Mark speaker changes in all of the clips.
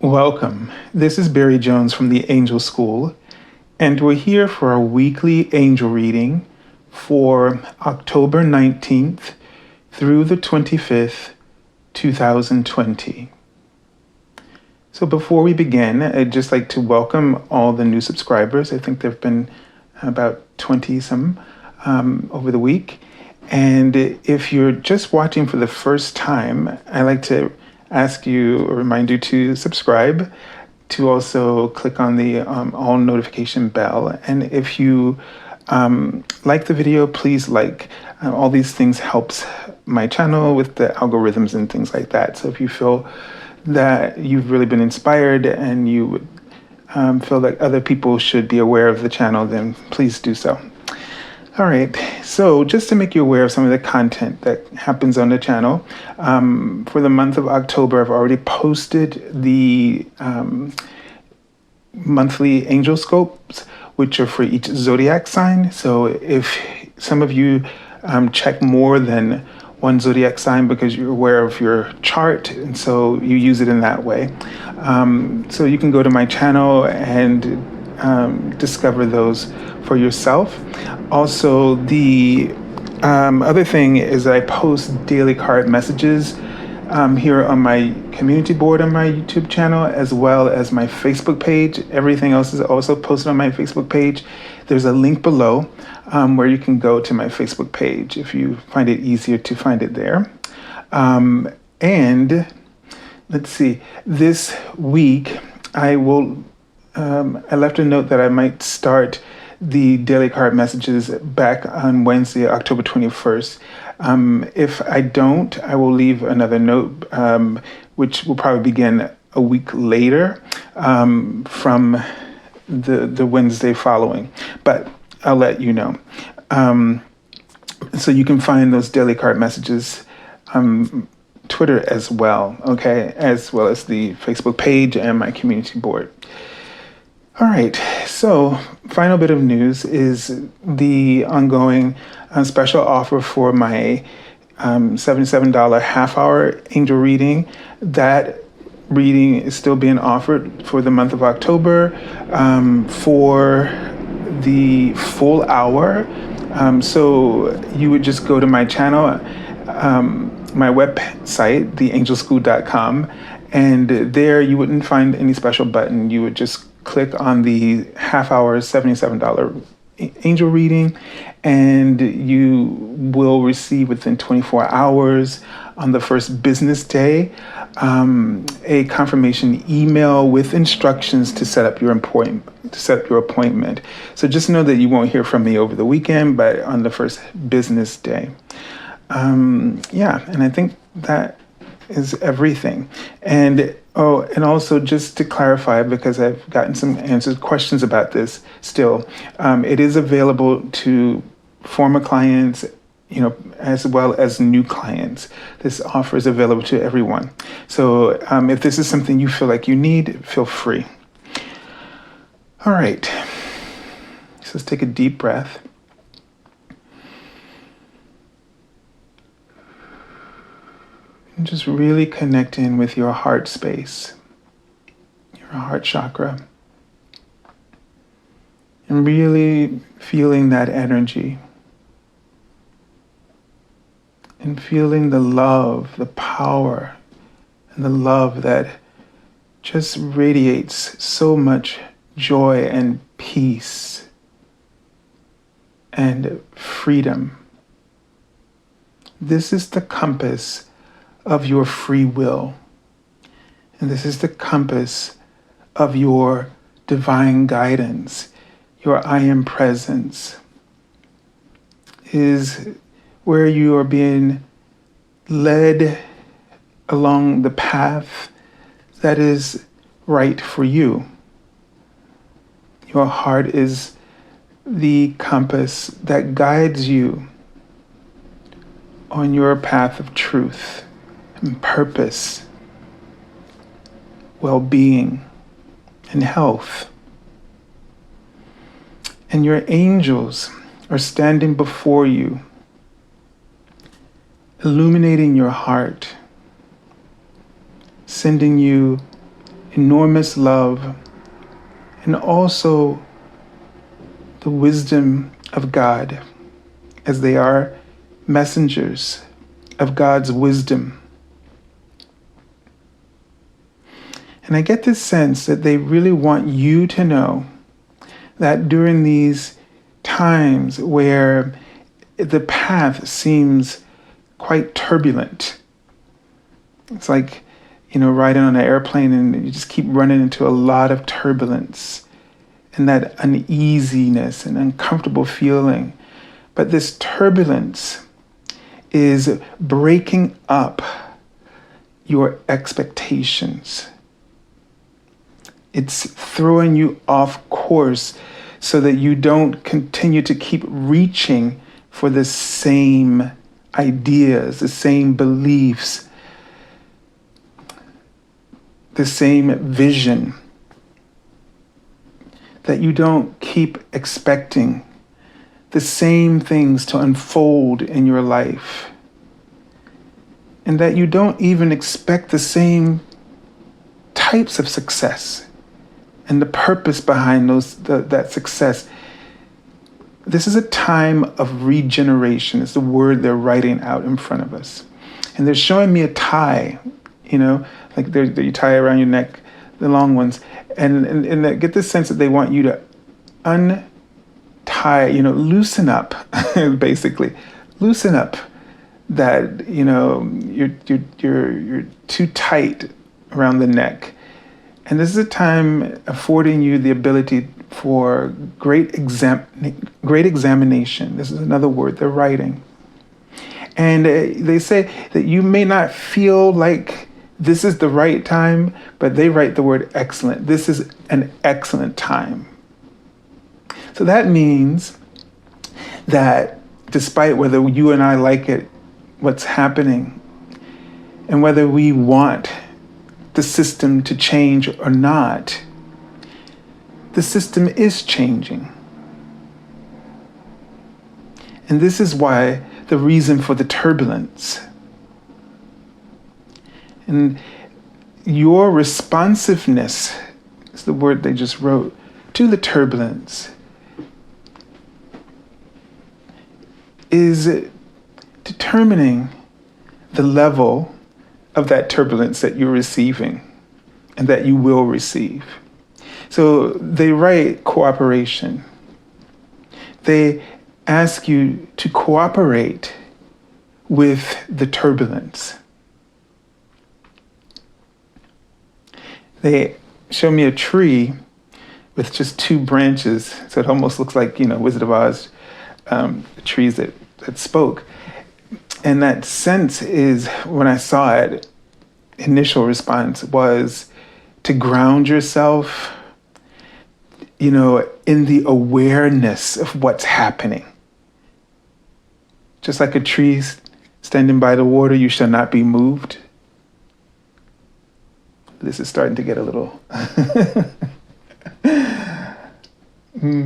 Speaker 1: Welcome. This is Barry Jones from the Angel School, and we're here for our weekly angel reading for October 19th through the 25th, 2020. So before we begin, I'd just like to welcome all the new subscribers. I think there have been about 20 some over the week. And if you're just watching for the first time, I'd like to ask you or remind you to subscribe, to also click on the all notification bell. And if you like the video, please like. All these things helps my channel with the algorithms and things like that. So if you feel that you've really been inspired and you would feel like other people should be aware of the channel, then please do so. All right, so just to make you aware of some of the content that happens on the channel, for the month of October, I've already posted the monthly angel scopes, which are for each zodiac sign. So if some of you check more than one zodiac sign because you're aware of your chart, and so you use it in that way. So you can go to my channel and discover those for yourself. Also, the other thing is I post daily card messages here on my community board on my YouTube channel, as well as my Facebook page. Everything else is also posted on my Facebook page. There's a link below where you can go to my Facebook page if you find it easier to find it there. And let's see, this week I left a note that I might start the daily card messages back on Wednesday, October 21st. If I don't, I will leave another note, which will probably begin a week later from the Wednesday following. But I'll let you know. So you can find those daily card messages on Twitter as well, okay, as well as the Facebook page and my community board. All right, so final bit of news is the ongoing special offer for my $77 half-hour angel reading. That reading is still being offered for the month of October. For the full hour, so you would just go to my channel, my website, theangelschool.com, and there you wouldn't find any special button. You would just click on the half-hour $77 angel reading, and you will receive within 24 hours on the first business day a confirmation email with instructions to set up your appointment. So just know that you won't hear from me over the weekend, but on the first business day. And I think that is everything. And also just to clarify, because I've gotten some questions about this still, it is available to former clients, as well as new clients. This offer is available to everyone. So if this is something you feel like you need, feel free. All right, so let's take a deep breath. And just really connect in with your heart space, your heart chakra, and really feeling that energy and feeling the love, the power, and the love that just radiates so much joy and peace and freedom. This is the compass of your free will. And this is the compass of your divine guidance, your I am presence, is where you are being led along the path that is right for you. Your heart is the compass that guides you on your path of truth and purpose, well-being, and health. And your angels are standing before you, illuminating your heart, sending you enormous love, and also the wisdom of God, as they are messengers of God's wisdom. And I get this sense that they really want you to know that during these times where the path seems quite turbulent, it's like, riding on an airplane and you just keep running into a lot of turbulence and that uneasiness and uncomfortable feeling. But this turbulence is breaking up your expectations. It's throwing you off course so that you don't continue to keep reaching for the same ideas, the same beliefs, the same vision, that you don't keep expecting the same things to unfold in your life, and that you don't even expect the same types of success and the purpose behind that success. This is a time of regeneration, is the word they're writing out in front of us. And they're showing me a tie, like you tie around your neck, the long ones. And I get this sense that they want you to untie, loosen up, basically. Loosen up that, you're too tight around the neck. And this is a time affording you the ability for great examination. This is another word they're writing. And they say that you may not feel like this is the right time, but they write the word excellent. This is an excellent time. So that means that despite whether you and I like it, what's happening, and whether we want the system to change or not, the system is changing. And this is why the reason for the turbulence. And your responsiveness is the word they just wrote to the turbulence is determining the level of that turbulence that you're receiving and that you will receive. So they write cooperation. They ask you to cooperate with the turbulence. They show me a tree with just two branches, so it almost looks like, Wizard of Oz, trees that spoke. And that sense is, when I saw it, initial response was to ground yourself, in the awareness of what's happening. Just like a tree standing by the water, you shall not be moved. This is starting to get a little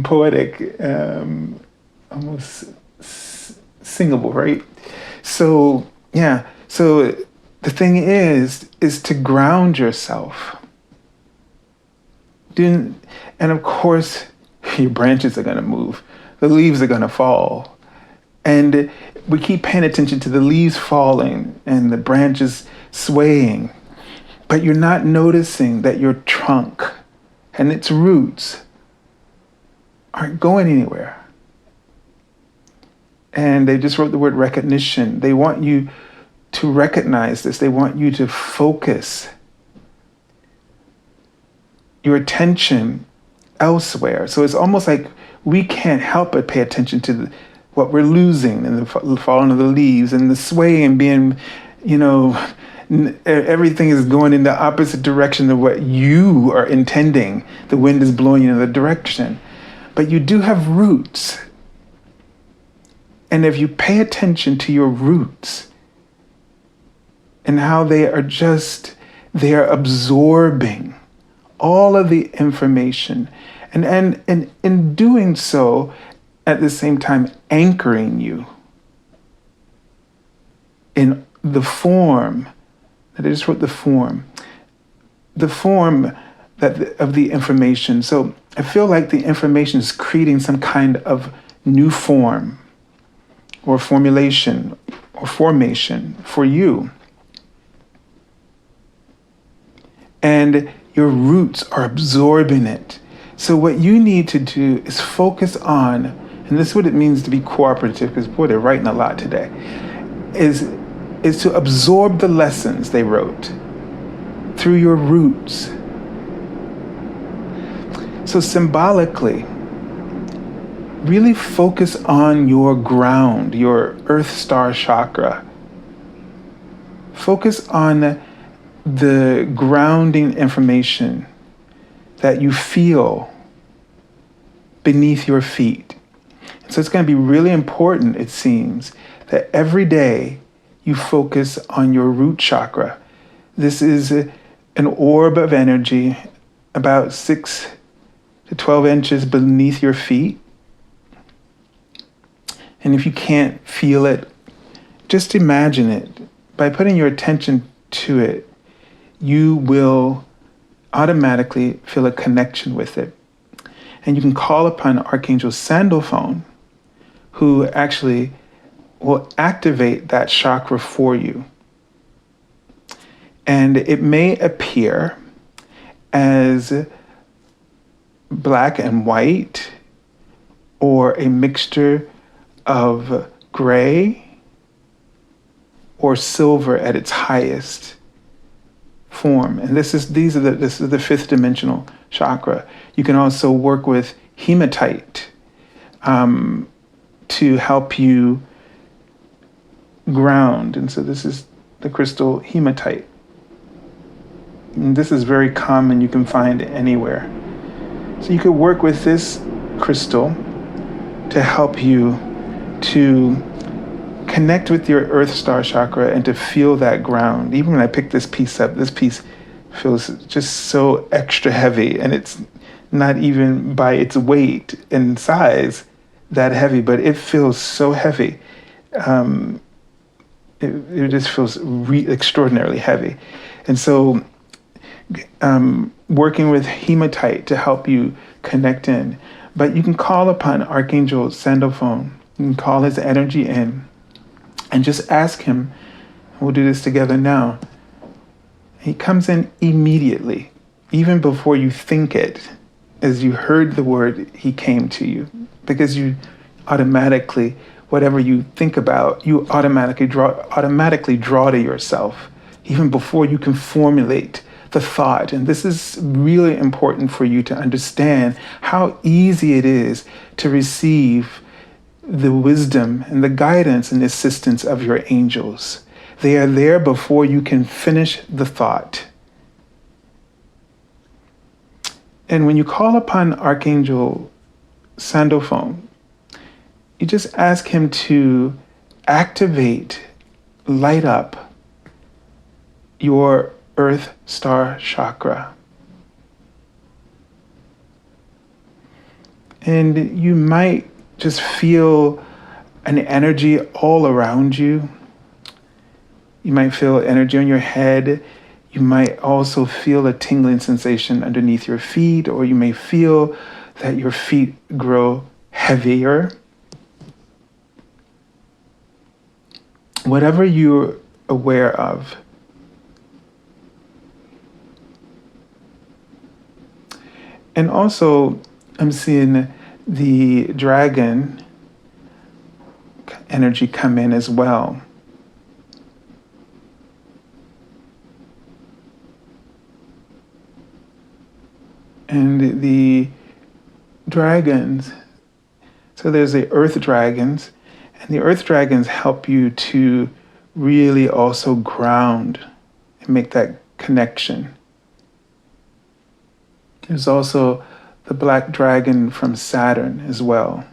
Speaker 1: poetic, almost singable, right? So, yeah. So the thing is to ground yourself. And of course, your branches are going to move. The leaves are going to fall. And we keep paying attention to the leaves falling and the branches swaying. But you're not noticing that your trunk and its roots aren't going anywhere. And they just wrote the word recognition. They want you to recognize this. They want you to focus your attention elsewhere. So it's almost like we can't help but pay attention to what we're losing and the falling of the leaves and the swaying being, everything is going in the opposite direction of what you are intending. The wind is blowing you in the direction. But you do have roots. And if you pay attention to your roots and how they are absorbing all of the information and in doing so, at the same time, anchoring you in the form, I just wrote the form, the form of the information. So I feel like the information is creating some kind of new form or formulation or formation for you. And your roots are absorbing it. So what you need to do is focus on, and this is what it means to be cooperative, because boy, they're writing a lot today, is to absorb the lessons they wrote through your roots. So symbolically, really focus on your ground, your earth star chakra. Focus on the grounding information that you feel beneath your feet. So it's going to be really important, it seems, that every day you focus on your root chakra. This is an orb of energy about 6 to 12 inches beneath your feet. And if you can't feel it, just imagine it. By putting your attention to it, you will automatically feel a connection with it. And you can call upon Archangel Sandalphon, who actually will activate that chakra for you. And it may appear as black and white, or a mixture of gray or silver at its highest form. And this is the fifth dimensional chakra. You can also work with hematite to help you ground. And so this is the crystal hematite. And this is very common, you can find anywhere. So you could work with this crystal to help you to connect with your earth star chakra and to feel that ground. Even when I picked this piece up, this piece feels just so extra heavy, and it's not even by its weight and size that heavy, but it feels so heavy. It just feels extraordinarily heavy. And so working with hematite to help you connect in. But you can call upon Archangel Sandalphon. You can call his energy in and just ask him. We'll do this together now. He comes in immediately, even before you think it. As you heard the word, he came to you. Because you automatically, whatever you think about, you automatically draw to yourself, even before you can formulate the thought. And this is really important for you to understand how easy it is to receive the wisdom and the guidance and assistance of your angels. They are there before you can finish the thought. And when you call upon Archangel Sandalphon, you just ask him to activate, light up your earth star chakra. And you might just feel an energy all around you. You might feel energy on your head. You might also feel a tingling sensation underneath your feet, or you may feel that your feet grow heavier. Whatever you're aware of. And also, I'm seeing the dragon energy come in as well. And the dragons, so there's the earth dragons, and the earth dragons help you to really also ground and make that connection. There's also the black dragon from Saturn as well.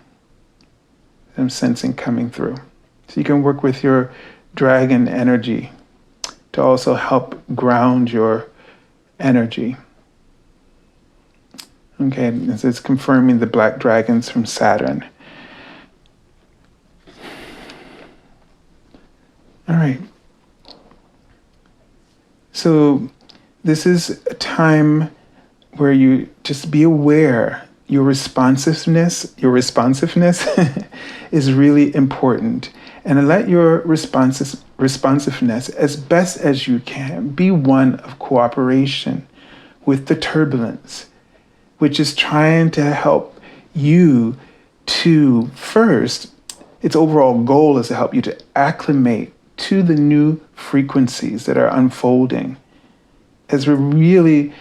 Speaker 1: I'm sensing coming through. So you can work with your dragon energy to also help ground your energy. Okay, it's confirming the black dragons from Saturn. All right. So This is a time where you just be aware. Your responsiveness is really important. And let your responsiveness, as best as you can, be one of cooperation with the turbulence, which is trying to help you to first, its overall goal is to help you to acclimate to the new frequencies that are unfolding as we're really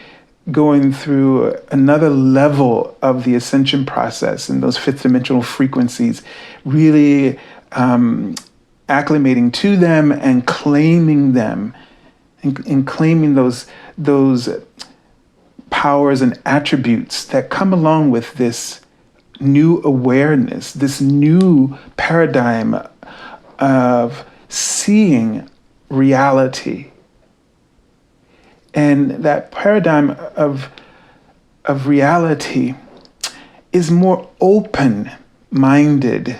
Speaker 1: going through another level of the ascension process and those fifth dimensional frequencies, really acclimating to them and claiming them and claiming those powers and attributes that come along with this new awareness, this new paradigm of seeing reality. And that paradigm of reality is more open-minded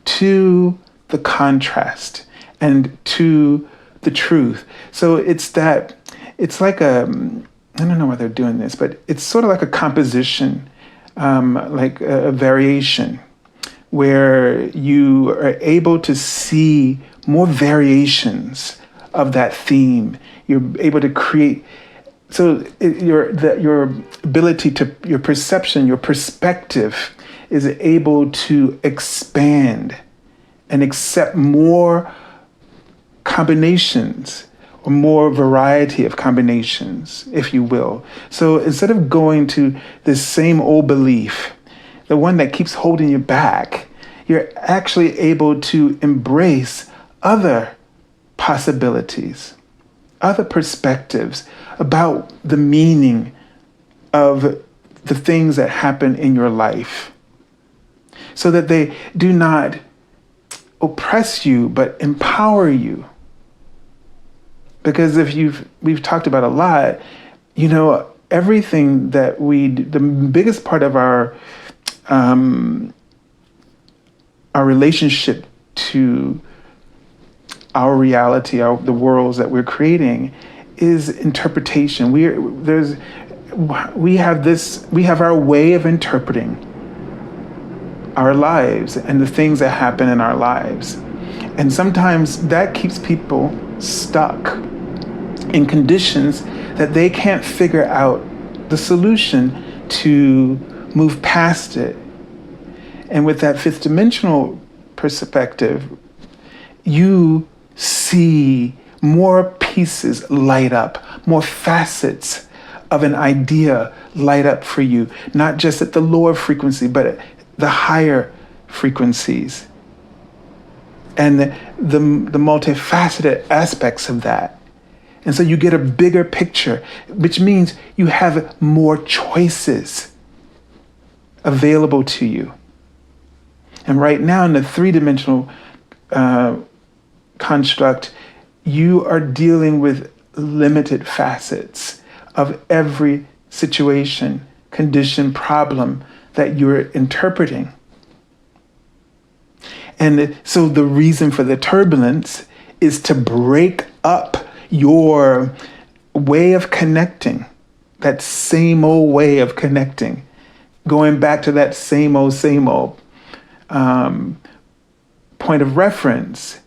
Speaker 1: to the contrast and to the truth. So it's like I don't know why they're doing this, but it's sort of like a composition, like a variation, where you are able to see more variations of that theme. You're able to create, so your ability to, your perception, your perspective is able to expand and accept more combinations or more variety of combinations, if you will. So instead of going to this same old belief, the one that keeps holding you back, you're actually able to embrace other possibilities, other perspectives about the meaning of the things that happen in your life, so that they do not oppress you, but empower you. Because we've talked about a lot, everything that the biggest part of our relationship to our reality, the worlds that we're creating, is interpretation. We have our way of interpreting our lives and the things that happen in our lives. And sometimes that keeps people stuck in conditions that they can't figure out the solution to move past it. And with that fifth dimensional perspective, you see more pieces light up, more facets of an idea light up for you, not just at the lower frequency, but at the higher frequencies. And the multifaceted aspects of that. And so you get a bigger picture, which means you have more choices available to you. And right now in the three-dimensional construct, you are dealing with limited facets of every situation, condition, problem that you're interpreting. And so the reason for the turbulence is to break up your way of connecting, that same old way of connecting, going back to that same old point of reference,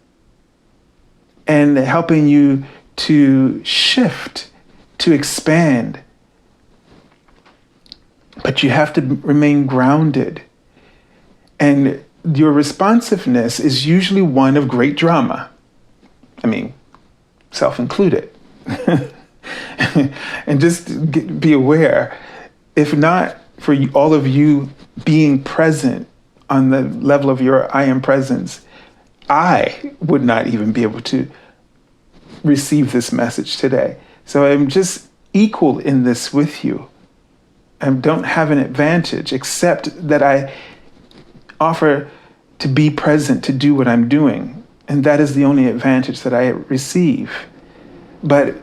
Speaker 1: and helping you to shift, to expand. But you have to remain grounded. And your responsiveness is usually one of great drama. I mean, self-included. And just be aware, if not for all of you being present on the level of your I am presence, I would not even be able to receive this message today. So I'm just equal in this with you. I don't have an advantage except that I offer to be present, to do what I'm doing. And that is the only advantage that I receive. But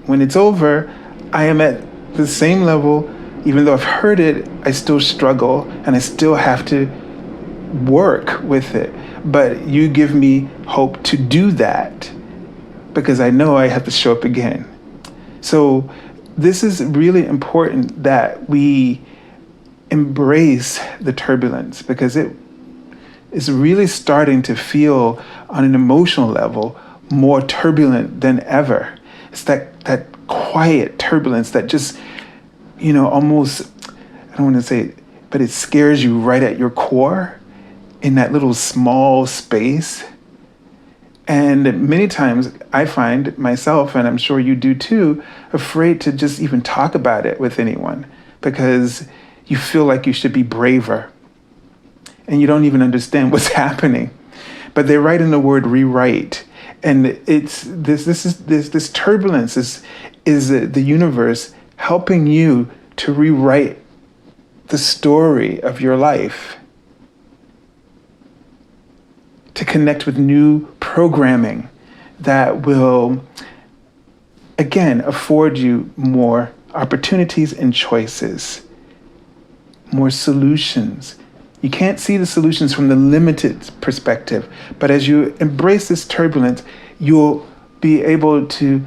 Speaker 1: when it's over, I am at the same level. Even though I've heard it, I still struggle and I still have to work with it. But you give me hope to do that because I know I have to show up again. So this is really important that we embrace the turbulence, because it is really starting to feel on an emotional level more turbulent than ever. It's that quiet turbulence that just, almost, I don't want to say it, but it scares you right at your core in that little small space. And many times I find myself, and I'm sure you do too, afraid to just even talk about it with anyone, because you feel like you should be braver and you don't even understand what's happening. But they write in the word rewrite. And it's this turbulence is the universe helping you to rewrite the story of your life, to connect with new programming that will, again, afford you more opportunities and choices, more solutions. You can't see the solutions from the limited perspective, but as you embrace this turbulence, you'll be able to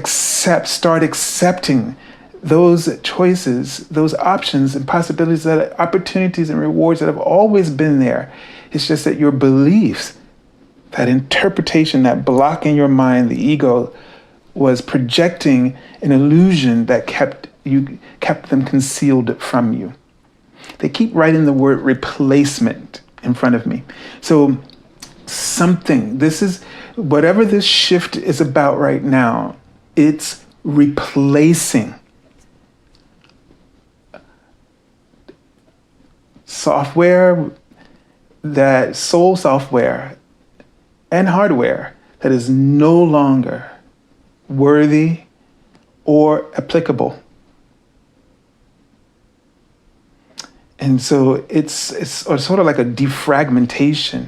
Speaker 1: start accepting those choices, those options and possibilities, that opportunities and rewards that have always been there. It's just that your beliefs, that interpretation, that block in your mind, the ego, was projecting an illusion that kept them concealed from you. They keep writing the word replacement in front of me. So whatever this shift is about right now, it's replacing software, that soul software and hardware that is no longer worthy or applicable. And so it's sort of like a defragmentation,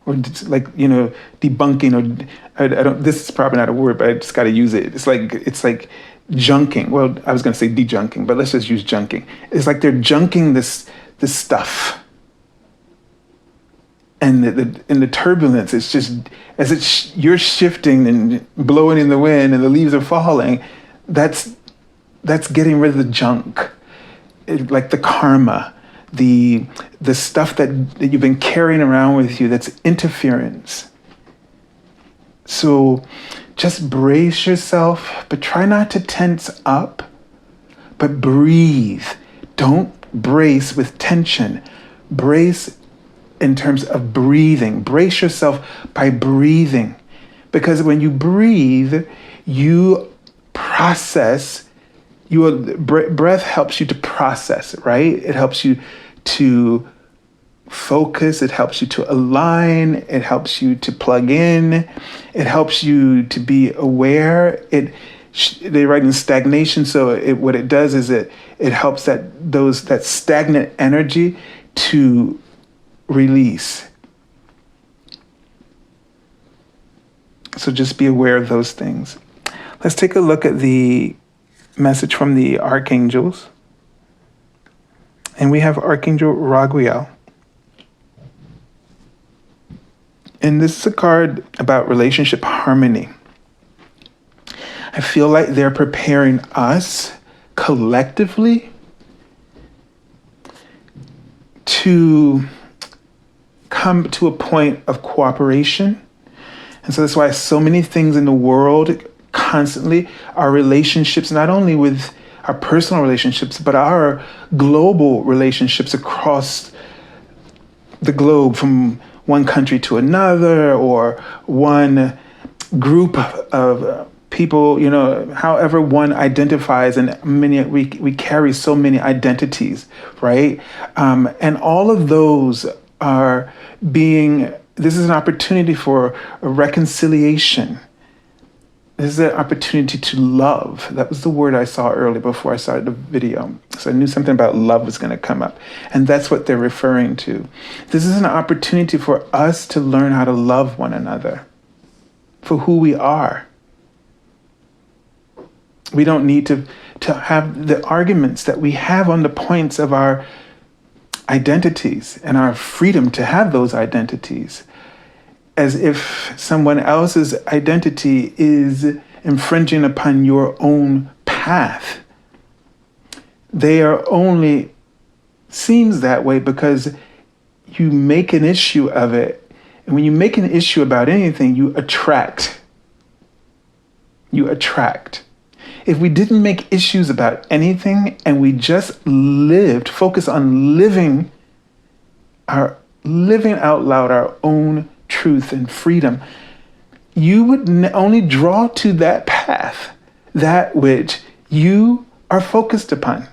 Speaker 1: or like, debunking, or I don't. This is probably not a word, but I just got to use it. It's like junking. Well, I was going to say dejunking, but let's just use junking. It's like they're junking this stuff, and the turbulence. It's just as you're shifting and blowing in the wind, and the leaves are falling. That's getting rid of the junk, like the karma. The stuff that you've been carrying around with you, that's interference. So just brace yourself, but try not to tense up, but breathe. Don't brace with tension. Brace in terms of breathing. Brace yourself by breathing. Because when you breathe, you process. Breath helps you to process, right? It helps you to focus. It helps you to align. It helps you to plug in. It helps you to be aware. They write in stagnation. So what it does is it helps that stagnant energy to release. So just be aware of those things. Let's take a look at the message from the archangels. And we have Archangel Raguel. And this is a card about relationship harmony. I feel like they're preparing us collectively to come to a point of cooperation. And so that's why so many things in the world constantly, our relationships, not only with our personal relationships, but our global relationships across the globe, from one country to another, or one group of people, however one identifies, and we carry so many identities, right? And all of those this is an opportunity for a reconciliation. This is an opportunity to love. That was the word I saw earlier before I started the video. So I knew something about love was going to come up. And that's what they're referring to. This is an opportunity for us to learn how to love one another for who we are. We don't need to have the arguments that we have on the points of our identities and our freedom to have those identities, as if someone else's identity is infringing upon your own path. They are only seems that way because you make an issue of it. And when you make an issue about anything, you attract. You attract. If we didn't make issues about anything and we just focus on living out loud our own truth and freedom, you would only draw to that path that which you are focused upon.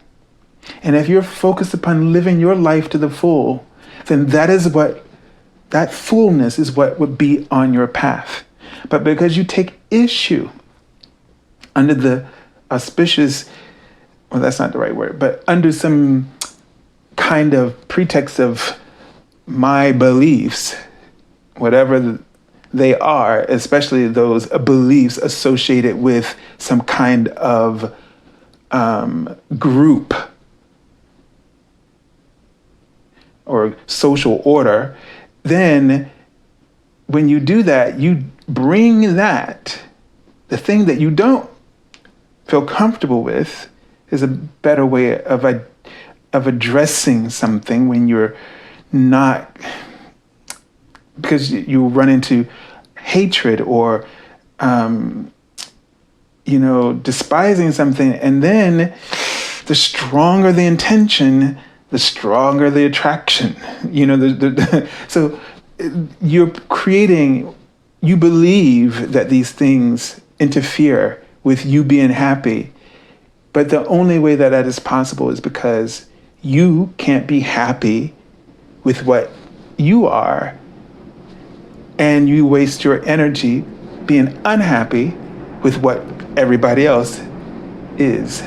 Speaker 1: And if you're focused upon living your life to the full, then that fullness is what would be on your path. But because you take issue under the auspicious, well, that's not the right word, but under some kind of pretext of my beliefs, whatever they are, especially those beliefs associated with some kind of group or social order, then when you do that, you bring that, the thing that you don't feel comfortable with, is a better way of addressing something when you're not, because you run into hatred or despising something, and then the stronger the intention, the stronger the attraction. So you're creating, you believe that these things interfere with you being happy, but the only way that is possible is because you can't be happy with what you are, and you waste your energy being unhappy with what everybody else is.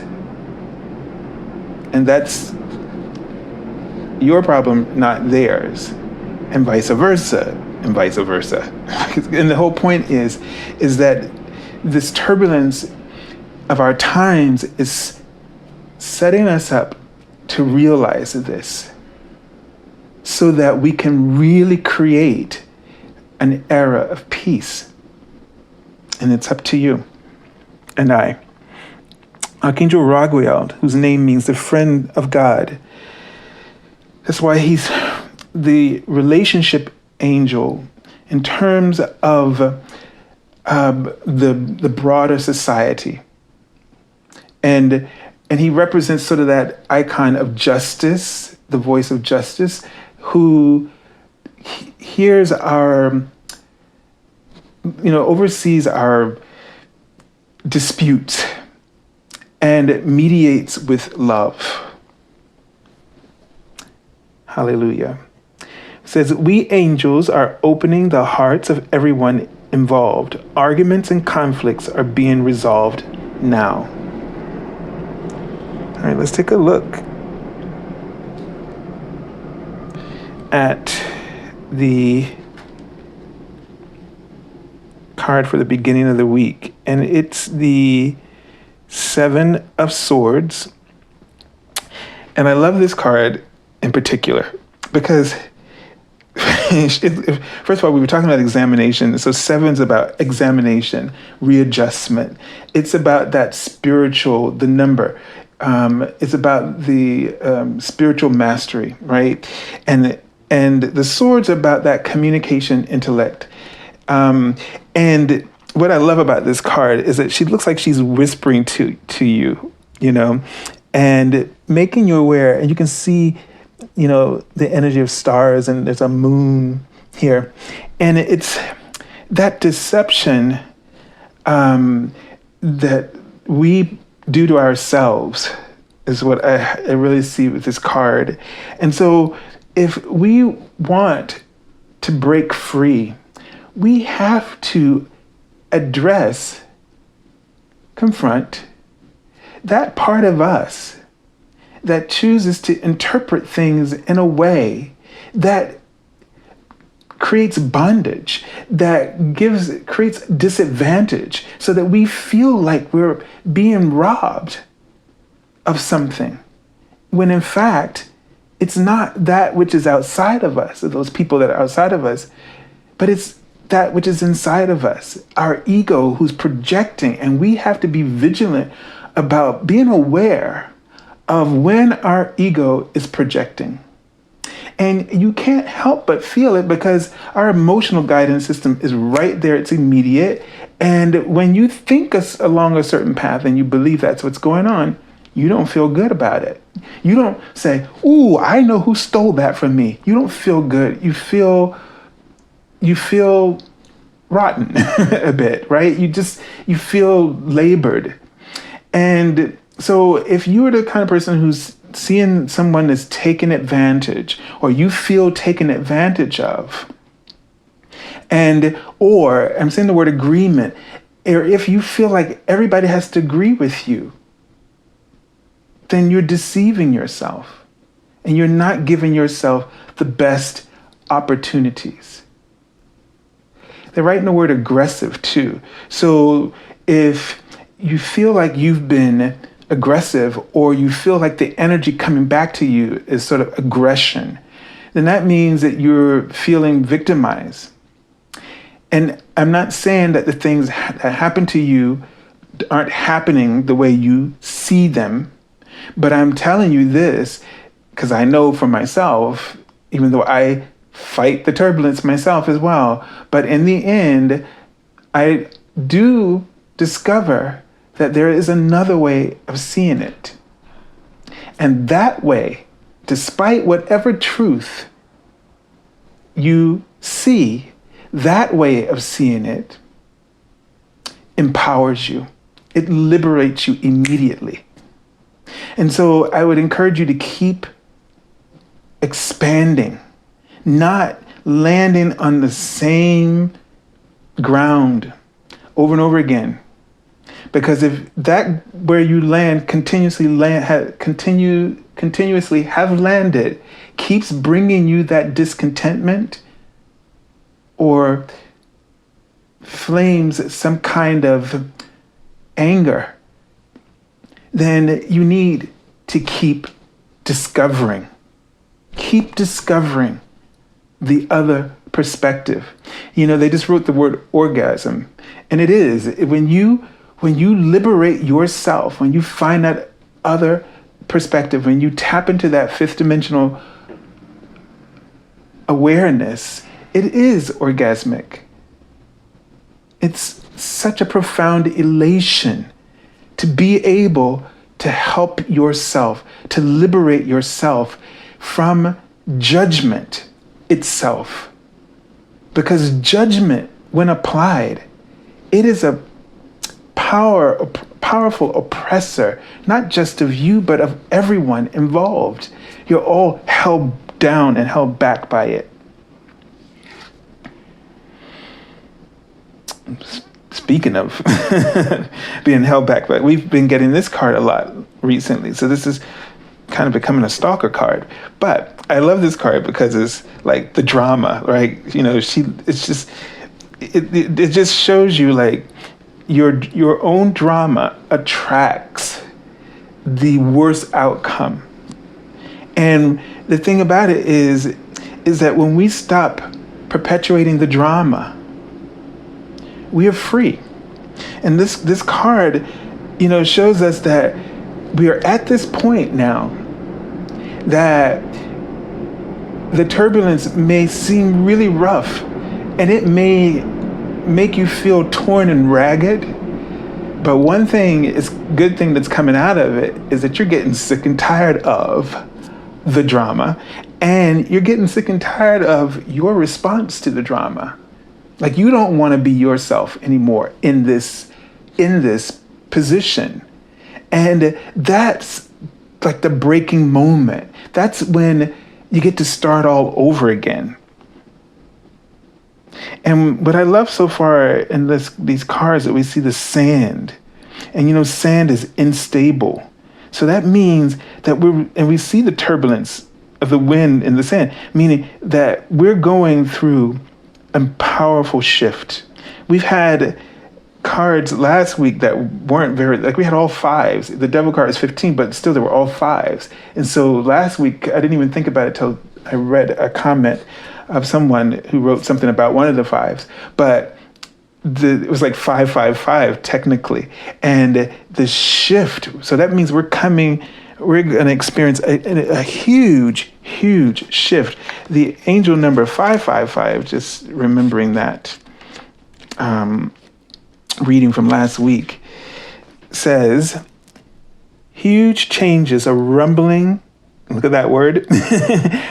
Speaker 1: And that's your problem, not theirs, and vice versa, and vice versa. And the whole point is that this turbulence of our times is setting us up to realize this so that we can really create an era of peace. And it's up to you and I. Archangel Raguel, whose name means the friend of God. That's why he's the relationship angel in terms of the broader society. And he represents sort of that icon of justice, the voice of justice, who hears our, oversees our disputes and mediates with love. Hallelujah. It says, we angels are opening the hearts of everyone involved. Arguments and conflicts are being resolved now. All right, let's take a look at the card for the beginning of the week. And it's the Seven of Swords. And I love this card in particular because first of all, we were talking about examination. So seven's about examination, readjustment. It's about that spiritual, the number. It's about the spiritual mastery, right? And the swords are about that communication intellect. And what I love about this card is that she looks like she's whispering to you, and making you aware. And you can see, the energy of stars, and there's a moon here. And it's that deception that we do to ourselves is what I really see with this card. And so if we want to break free, we have to confront that part of us that chooses to interpret things in a way that creates bondage, that creates disadvantage, so that we feel like we're being robbed of something, when in fact, it's not that which is outside of us, or those people that are outside of us, but it's that which is inside of us, our ego who's projecting. And we have to be vigilant about being aware of when our ego is projecting. And you can't help but feel it because our emotional guidance system is right there. It's immediate. And when you think along a certain path and you believe that's what's going on, you don't feel good about it. You don't say, ooh, I know who stole that from me. You don't feel good. You feel rotten a bit, right? You feel labored. And so if you are the kind of person who's seeing someone as taken advantage, or you feel taken advantage of, or I'm saying the word agreement, or if you feel like everybody has to agree with you, then you're deceiving yourself and you're not giving yourself the best opportunities. They're writing the word aggressive too. So if you feel like you've been aggressive, or you feel like the energy coming back to you is sort of aggression, then that means that you're feeling victimized. And I'm not saying that the things that happen to you aren't happening the way you see them, but I'm telling you this because I know for myself, even though I fight the turbulence myself as well, but in the end, I do discover that there is another way of seeing it. And that way, despite whatever truth you see, that way of seeing it empowers you. It liberates you immediately. And so I would encourage you to keep expanding, not landing on the same ground over and over again. Because if that where you land continuously have landed keeps bringing you that discontentment or flames some kind of anger, then you need to keep discovering the other perspective. You know, they just wrote the word orgasm, and it is when you liberate yourself, when you find that other perspective, when you tap into that fifth dimensional awareness, it is orgasmic. It's such a profound elation to be able to help yourself, to liberate yourself from judgment itself. Because judgment, when applied, it is a powerful oppressor, not just of you, but of everyone involved. You're all held down and held back by it. Speaking of being held back, but we've been getting this card a lot recently. So this is kind of becoming a stalker card. But I love this card because it's like the drama, right? You know, it just shows you like your own drama attracts the worst outcome. And the thing about it is that when we stop perpetuating the drama, we are free. And this card, you know, shows us that we are at this point now that the turbulence may seem really rough and it may make you feel torn and ragged. But one good thing that's coming out of it is that you're getting sick and tired of the drama, and you're getting sick and tired of your response to the drama. Like, you don't want to be yourself anymore in this position. And that's like the breaking moment. That's when you get to start all over again. And what I love so far in these cards that we see the sand. And you know, sand is unstable. So that means that we see the turbulence of the wind in the sand, meaning that we're going through a powerful shift. We've had cards last week that weren't we had all fives. The devil card is 15, but still there were all fives. And so last week, I didn't even think about it till I read a comment of someone who wrote something about one of the fives, but it was like 555 technically, and the shift. So that means we're going to experience a huge, huge shift. The angel number 555, just remembering that reading from last week, says, huge changes are rumbling, look at that word,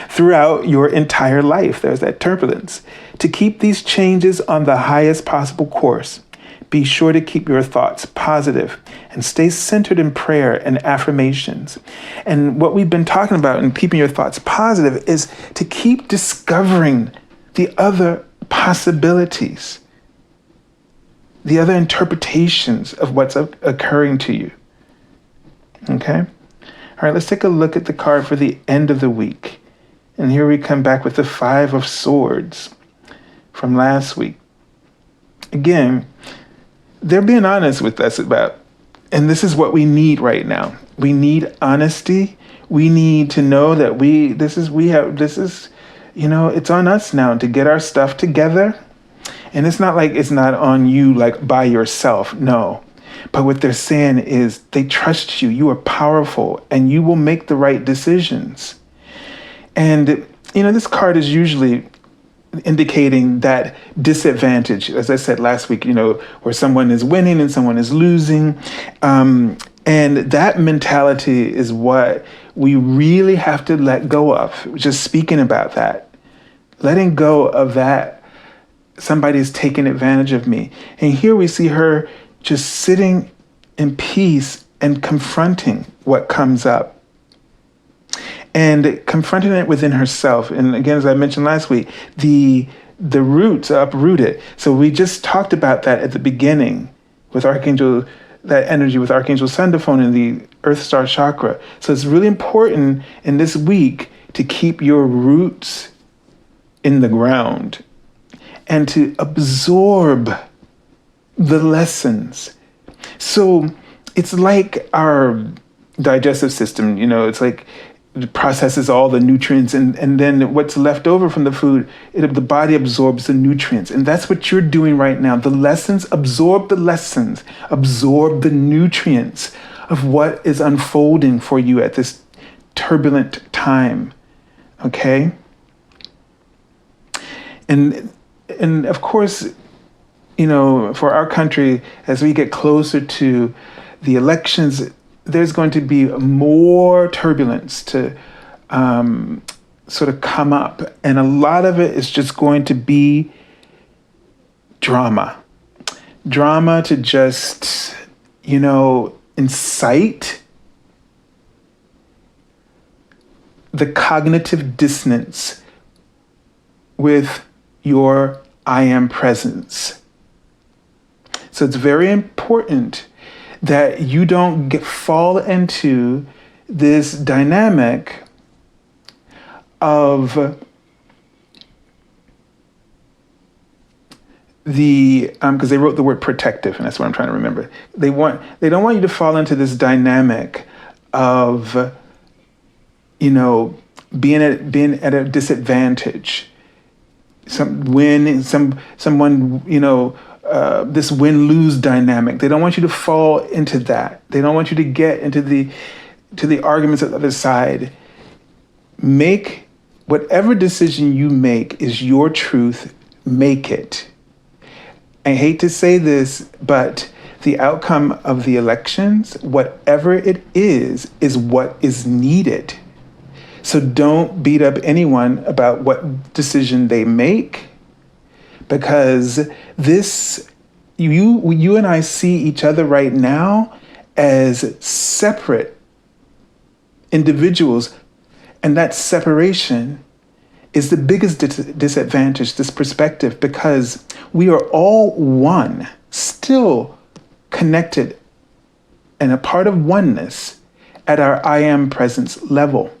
Speaker 1: throughout your entire life. There's that turbulence. To keep these changes on the highest possible course, be sure to keep your thoughts positive and stay centered in prayer and affirmations. And what we've been talking about in keeping your thoughts positive is to keep discovering the other possibilities, the other interpretations of what's occurring to you. Okay? All right, let's take a look at the card for the end of the week. And here we come back with the 5 of Swords from last week. Again, they're being honest with us about, and this is what we need right now. We need honesty. We need to know that it's on us now to get our stuff together. And it's not like it's not on you, like by yourself. No. But what they're saying is they trust you. You are powerful and you will make the right decisions. And, this card is usually indicating that disadvantage, as I said last week, where someone is winning and someone is losing. And that mentality is what we really have to let go of. Just speaking about that, letting go of that. Somebody's taking advantage of me. And here we see her just sitting in peace and confronting what comes up. And confronting it within herself. And again, as I mentioned last week, the roots are uprooted. So we just talked about that at the beginning with that energy with Archangel Sandophone in the Earth Star chakra. So it's really important in this week to keep your roots in the ground and to absorb the lessons. So it's like our digestive system, it's like it processes all the nutrients and then what's left over from the food, the body absorbs the nutrients. And that's what you're doing right now. Absorb the nutrients of what is unfolding for you at this turbulent time, okay? And of course, for our country, as we get closer to the elections, there's going to be more turbulence to sort of come up. And a lot of it is just going to be drama. Drama to just, incite the cognitive dissonance with your I am presence. So it's very important that you don't fall into this dynamic of because they wrote the word protective, and that's what I'm trying to remember. They don't want you to fall into this dynamic of, being at a disadvantage. Someone, this win-lose dynamic. They don't want you to fall into that. They don't want you to get into the arguments of the other side. Make whatever decision you make is your truth. Make it. I hate to say this, but the outcome of the elections, whatever it is what is needed. So don't beat up anyone about what decision they make, because you and I see each other right now as separate individuals, and that separation is the biggest disadvantage, this perspective, because we are all one, still connected and a part of oneness at our I am presence level.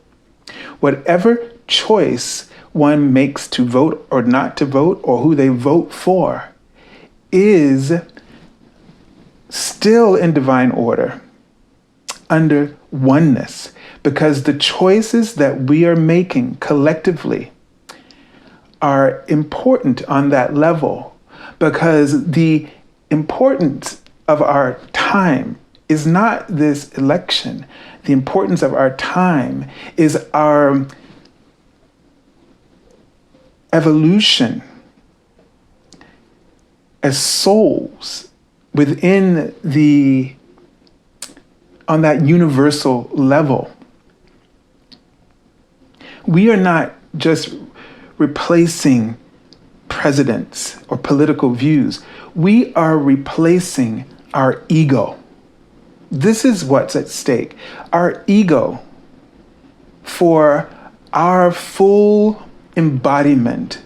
Speaker 1: Whatever choice one makes to vote or not to vote, or who they vote for, is still in divine order, under oneness, because the choices that we are making collectively are important on that level, because the importance of our time is not this election. The importance of our time is our evolution as souls within on that universal level. We are not just replacing presidents or political views. We are replacing our ego. This is what's at stake. Our ego for our full embodiment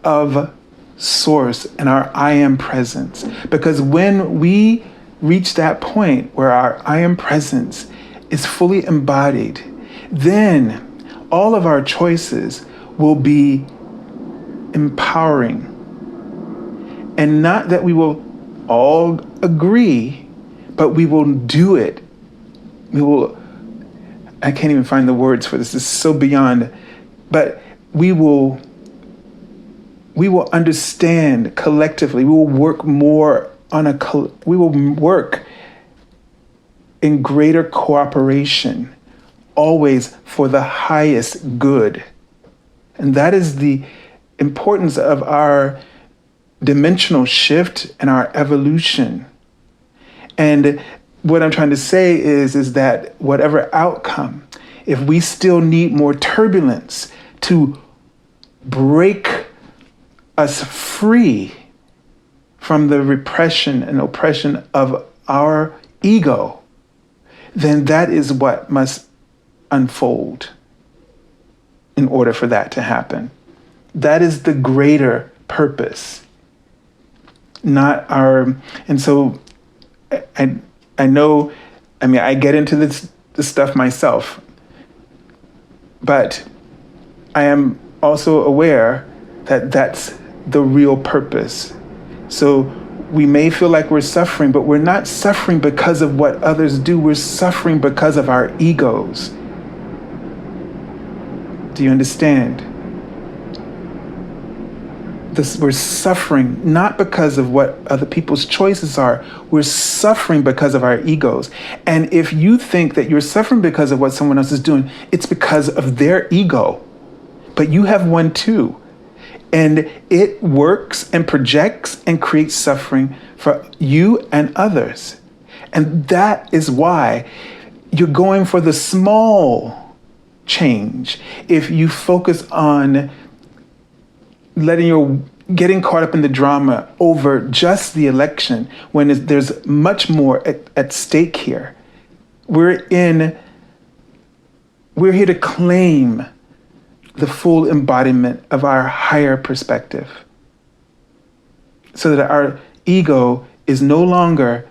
Speaker 1: of source and our I am presence. Because when we reach that point where our I am presence is fully embodied, then all of our choices will be empowering. And not that we will all agree, but we will do it. I can't even find the words for this. It's so beyond, but we will understand collectively. We will work more we will work in greater cooperation, always for the highest good. And that is the importance of our dimensional shift and our evolution. And what I'm trying to say is that whatever outcome, if we still need more turbulence to break us free from the repression and oppression of our ego, then that is what must unfold in order for that to happen. That is the greater purpose, not our. And so I know, I get into this stuff myself, but I am also aware that that's the real purpose. So we may feel like we're suffering, but we're not suffering because of what others do. We're suffering because of our egos. Do you understand? We're suffering not because of what other people's choices are. We're suffering because of our egos. And if you think that you're suffering because of what someone else is doing, it's because of their ego. But you have one too. And it works and projects and creates suffering for you and others. And that is why you're going for the small change. If you focus on getting caught up in the drama over just the election, when there's much more at stake here. We're here to claim the full embodiment of our higher perspective, so that our ego is no longer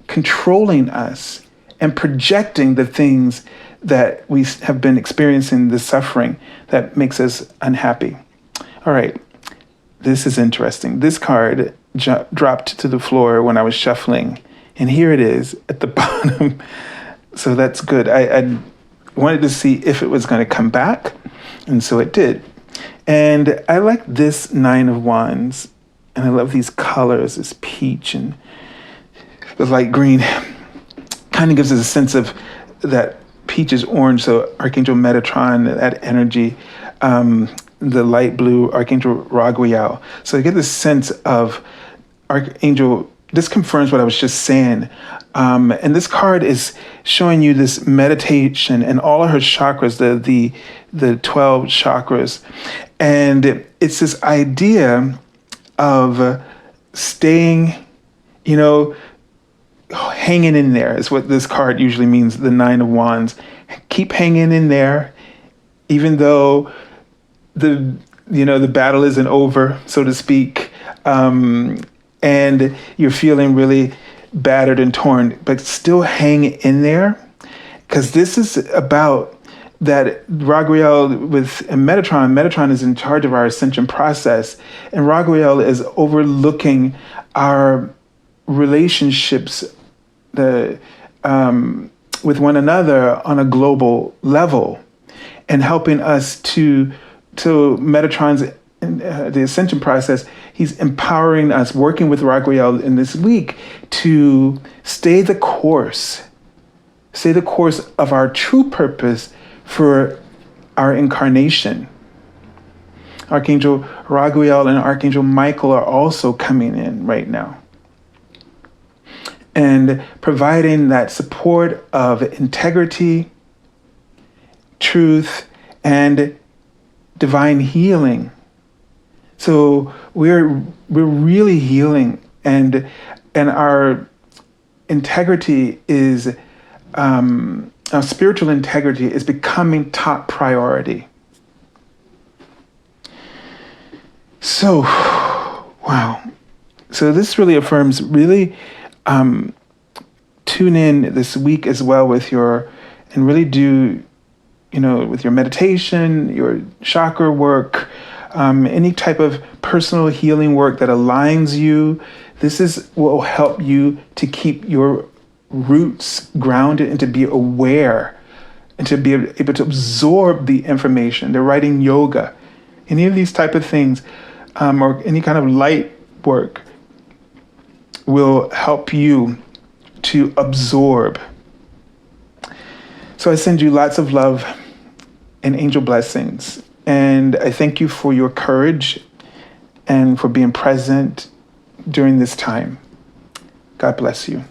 Speaker 1: controlling us and projecting the things that we have been experiencing, the suffering that makes us unhappy. All right, this is interesting. This card dropped to the floor when I was shuffling, and here it is at the bottom. So that's good. I wanted to see if it was going to come back, and so it did. And I like this 9 of Wands, and I love these colors, this peach and the light green. Kind of gives us a sense of that peach is orange, so Archangel Metatron, that energy. The light blue, Archangel Raguel. So I get this sense of Archangel. This confirms what I was just saying. And this card is showing you this meditation and all of her chakras, the 12 chakras. And it's this idea of staying, hanging in there is what this card usually means, the 9 of Wands. Keep hanging in there, even though the battle isn't over, so to speak, and you're feeling really battered and torn, but still hang in there, because this is about that Raguel with Metatron. Metatron is in charge of our ascension process, and Raguel is overlooking our relationships with one another on a global level, and helping us to to Metatron's the Ascension process, he's empowering us, working with Raguel in this week to stay the course of our true purpose for our incarnation. Archangel Raguel and Archangel Michael are also coming in right now and providing that support of integrity, truth, and divine healing. So we're really healing, and our integrity is our spiritual integrity is becoming top priority. So, wow. So this really affirms, really tune in this week as well with and really do, with your meditation, your chakra work, any type of personal healing work that aligns you. This will help you to keep your roots grounded and to be aware and to be able to absorb the information. The writing yoga, any of these type of things, or any kind of light work will help you to absorb. So I send you lots of love and angel blessings. And I thank you for your courage and for being present during this time. God bless you.